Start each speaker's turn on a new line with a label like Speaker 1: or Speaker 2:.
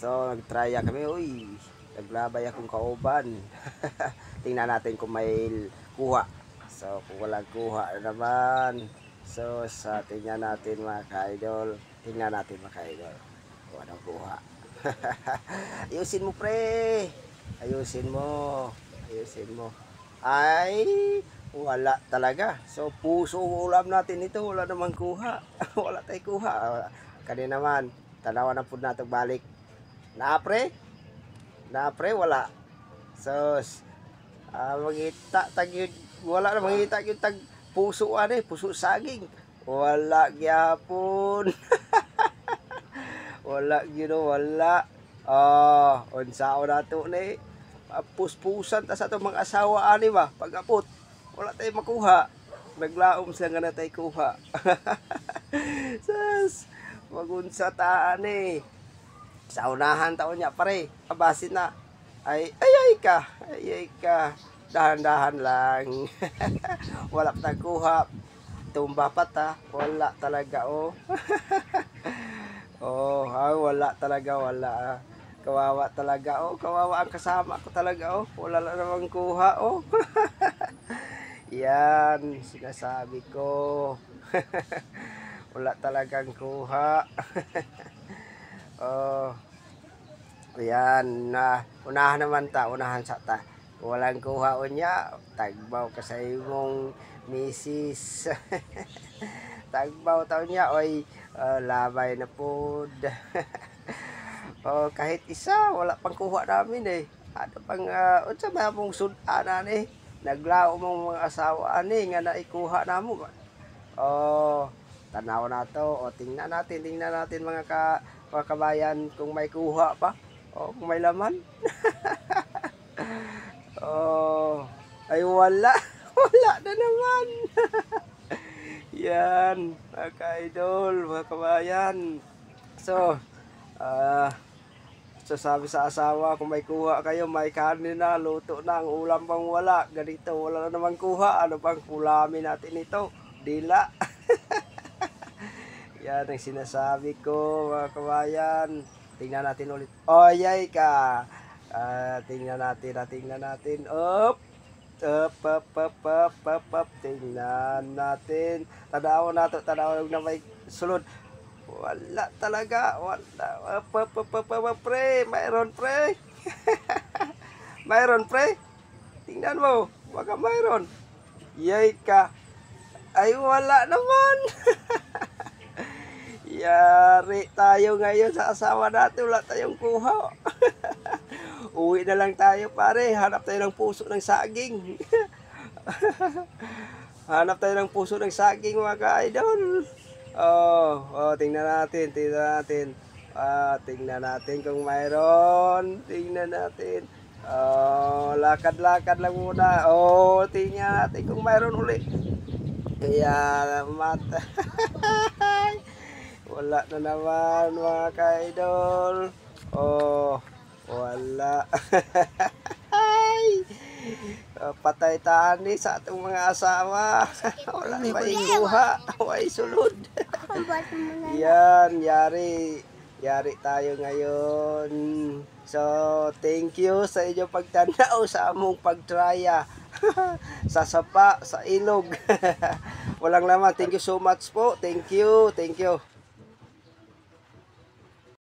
Speaker 1: So, nagtrya kami. Uy, naglabay akong kauban. Tingnan natin kung may kuha. So, kung walang kuha na naman. So, tingnan natin mga ka-idol. Tingnan natin mga ka-idol. Kung anong kuha. Ayusin mo, pre. Ayusin mo. Ayusin mo. Ay, wala talaga. So, puso ulam natin ito. Wala namang kuha. Wala tayong kuha. Kanina naman, tanawan na po natin balik. Napre? Napre, wala. So, mangita tag yun. Wala na mangita yung tag puso puso saging. Wala gyapon. Wala gino, wala. Unsao nato ni puspusan ta sa itong mga asawa ani ba pag-apot. Wala tayo makuha. Naglaom sila nga na tayo kuha. Sas, magunsa taan sa unahan taon niya pare, abasin na. Ay ka, dahan-dahan lang. Wala pa kuha. Tumba pa ta, wala talaga wala talaga, wala. Kawawa talaga kawawa ang kasama ko talaga wala na namang kuha Yan, sinasabi ko. Wala talagang kuha. Yan na unahan naman unahan sa ta. Walang kuha unya, tagbaw ka sa imong misis. Tagbaw taon niya, labay na pod. Kahit isa, wala pang kuha namin Ano pang, unsa ba mong sudan naglao mong mga asawa nga naikuha namo. Tanaw na to, tingnan natin mga kabayan kung may kuha pa. Kung may laman. Ay wala. Wala na naman. Yan, mga ka-idol, mga kabayan. So, sabi sa asawa, kung may kuha kayo, may kanin na, luto na, ang ulam pang wala. Ganito, wala na naman kuha. Ano bang ulamin natin ito? Dila. Yan ang sinasabi ko, mga kabayan. Tingnan natin ulit. Yay ka. Tingnan natin. Up. Tingnan natin. Tanaw na may sulod. Wala talaga. Wala. Pre. Mayroon, pre. Mayroon, pre. Tingnan mo. Baka mayroon. Yay ka. Ay, wala naman. Yari tayo ngayon sa asawa natin. Wala tayong kuha. Uwi na lang tayo, pare. Hanap tayo ng puso ng saging. Hanap tayo ng puso ng saging, mga ka-idol. Tingnan natin. Tingnan natin kung mayroon. Tingnan natin. Lakad-lakad lang muna. Tingnan natin kung mayroon ulit. Kaya mata. Wala na naman, mga ka-idol. Wala. Patay tani sa atong mga asawa. Wala na maikuha. Way sulod. Yan, yari tayo ngayon. So, thank you sa inyong pagtanaw sa among pagtraya. Sa sapa, sa ilog. Walang laman. Thank you so much po. Thank you.